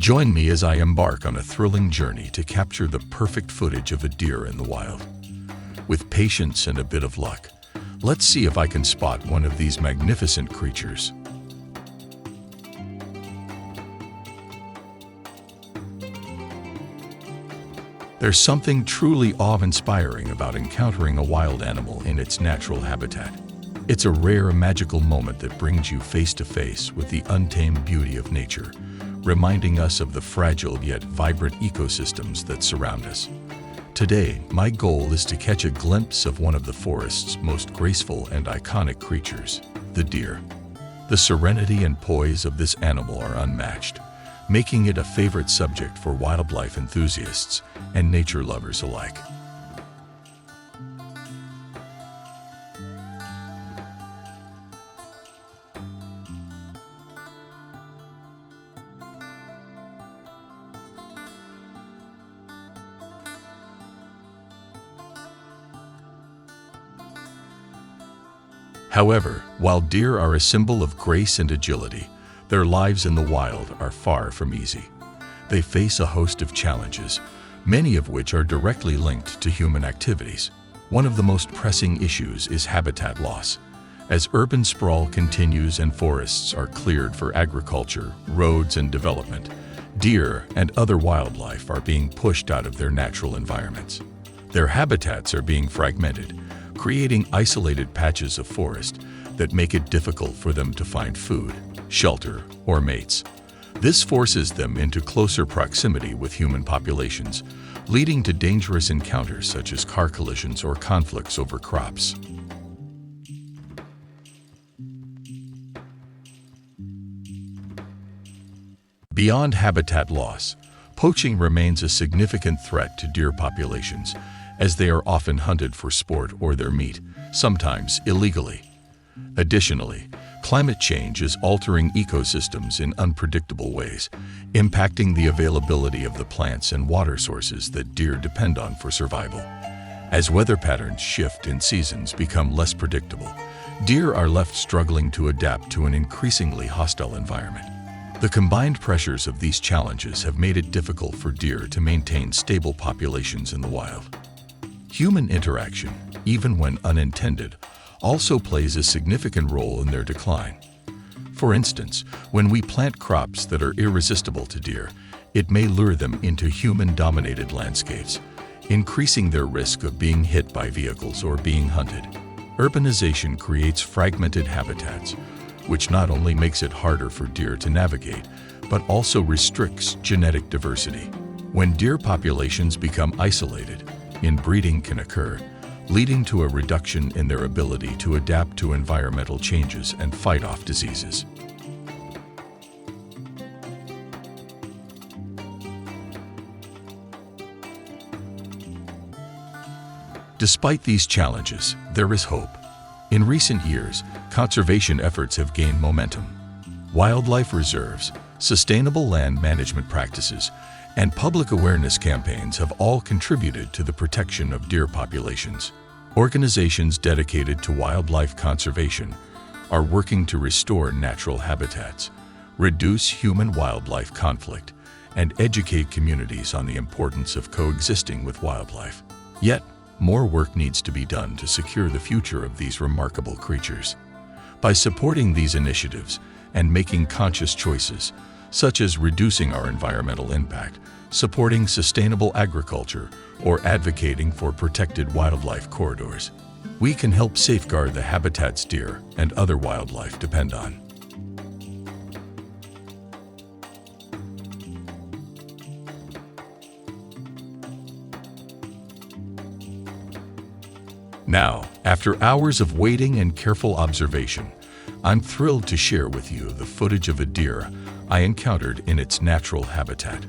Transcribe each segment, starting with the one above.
Join me as I embark on a thrilling journey to capture the perfect footage of a deer in the wild. With patience and a bit of luck, let's see if I can spot one of these magnificent creatures. There's something truly awe-inspiring about encountering a wild animal in its natural habitat. It's a rare, magical moment that brings you face to face with the untamed beauty of nature, reminding us of the fragile yet vibrant ecosystems that surround us. Today, my goal is to catch a glimpse of one of the forest's most graceful and iconic creatures, the deer. The serenity and poise of this animal are unmatched, making it a favorite subject for wildlife enthusiasts and nature lovers alike. However, while deer are a symbol of grace and agility, their lives in the wild are far from easy. They face a host of challenges, many of which are directly linked to human activities. One of the most pressing issues is habitat loss. As urban sprawl continues and forests are cleared for agriculture, roads, and development, deer and other wildlife are being pushed out of their natural environments. Their habitats are being fragmented, creating isolated patches of forest that make it difficult for them to find food, shelter, or mates. This forces them into closer proximity with human populations, leading to dangerous encounters such as car collisions or conflicts over crops. Beyond habitat loss, poaching remains a significant threat to deer populations, as they are often hunted for sport or their meat, sometimes illegally. Additionally, climate change is altering ecosystems in unpredictable ways, impacting the availability of the plants and water sources that deer depend on for survival. As weather patterns shift and seasons become less predictable, deer are left struggling to adapt to an increasingly hostile environment. The combined pressures of these challenges have made it difficult for deer to maintain stable populations in the wild. Human interaction, even when unintended, also plays a significant role in their decline. For instance, when we plant crops that are irresistible to deer, it may lure them into human-dominated landscapes, increasing their risk of being hit by vehicles or being hunted. Urbanization creates fragmented habitats, which not only makes it harder for deer to navigate, but also restricts genetic diversity. When deer populations become isolated, inbreeding can occur, leading to a reduction in their ability to adapt to environmental changes and fight off diseases. Despite these challenges, there is hope. In recent years, conservation efforts have gained momentum. Wildlife reserves, sustainable land management practices, and public awareness campaigns have all contributed to the protection of deer populations. Organizations dedicated to wildlife conservation are working to restore natural habitats, reduce human-wildlife conflict, and educate communities on the importance of coexisting with wildlife. Yet, more work needs to be done to secure the future of these remarkable creatures. By supporting these initiatives and making conscious choices, such as reducing our environmental impact, supporting sustainable agriculture, or advocating for protected wildlife corridors, we can help safeguard the habitats deer and other wildlife depend on. Now, after hours of waiting and careful observation, I'm thrilled to share with you the footage of a deer I encountered in its natural habitat.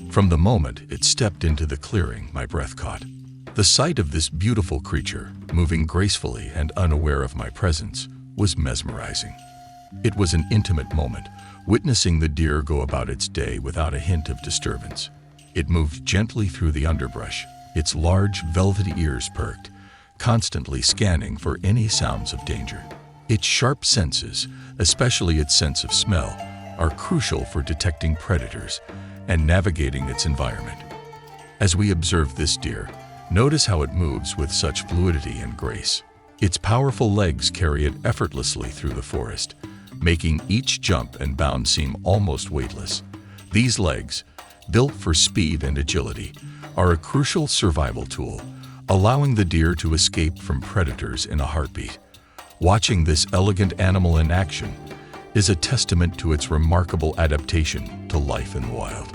From the moment it stepped into the clearing, my breath caught. The sight of this beautiful creature, moving gracefully and unaware of my presence, was mesmerizing. It was an intimate moment, witnessing the deer go about its day without a hint of disturbance. It moved gently through the underbrush, its large, velvety ears perked, constantly scanning for any sounds of danger. Its sharp senses, especially its sense of smell, are crucial for detecting predators, and navigating its environment. As we observe this deer, notice how it moves with such fluidity and grace. Its powerful legs carry it effortlessly through the forest, making each jump and bound seem almost weightless. These legs, built for speed and agility, are a crucial survival tool, allowing the deer to escape from predators in a heartbeat. Watching this elegant animal in action is a testament to its remarkable adaptation to life in the wild.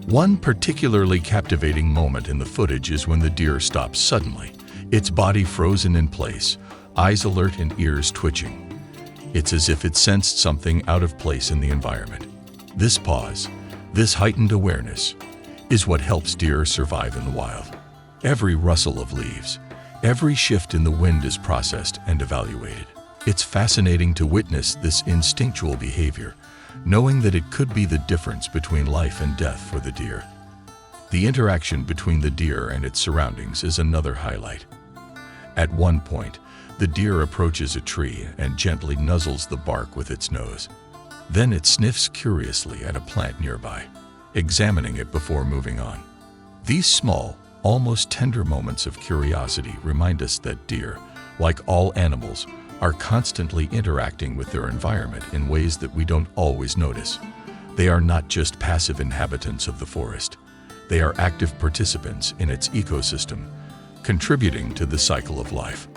One particularly captivating moment in the footage is when the deer stops suddenly, its body frozen in place, eyes alert and ears twitching. It's as if it sensed something out of place in the environment. This pause, this heightened awareness, is what helps deer survive in the wild. Every rustle of leaves, every shift in the wind is processed and evaluated. It's fascinating to witness this instinctual behavior, knowing that it could be the difference between life and death for the deer. The interaction between the deer and its surroundings is another highlight. At one point, the deer approaches a tree and gently nuzzles the bark with its nose. Then it sniffs curiously at a plant nearby, examining it before moving on. These small, almost tender moments of curiosity remind us that deer, like all animals, are constantly interacting with their environment in ways that we don't always notice. They are not just passive inhabitants of the forest. They are active participants in its ecosystem, contributing to the cycle of life.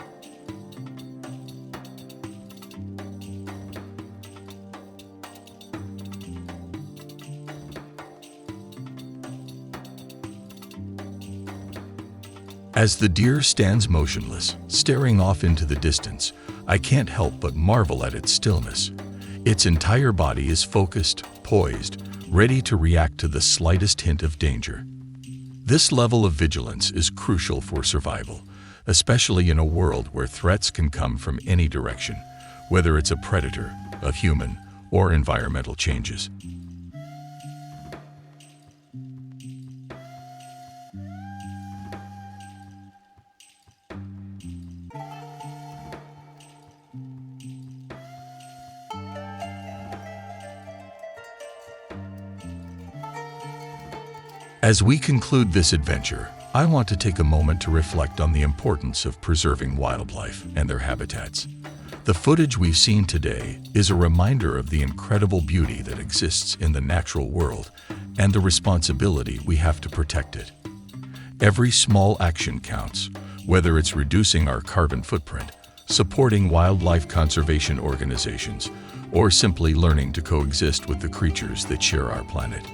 As the deer stands motionless, staring off into the distance, I can't help but marvel at its stillness. Its entire body is focused, poised, ready to react to the slightest hint of danger. This level of vigilance is crucial for survival, especially in a world where threats can come from any direction, whether it's a predator, a human, or environmental changes. As we conclude this adventure, I want to take a moment to reflect on the importance of preserving wildlife and their habitats. The footage we've seen today is a reminder of the incredible beauty that exists in the natural world and the responsibility we have to protect it. Every small action counts, whether it's reducing our carbon footprint, supporting wildlife conservation organizations, or simply learning to coexist with the creatures that share our planet.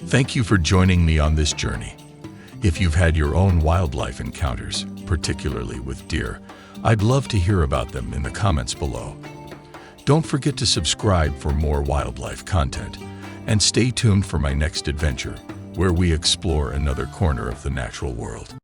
Thank you for joining me on this journey. If you've had your own wildlife encounters, particularly with deer, I'd love to hear about them in the comments below. Don't forget to subscribe for more wildlife content, and stay tuned for my next adventure, where we explore another corner of the natural world.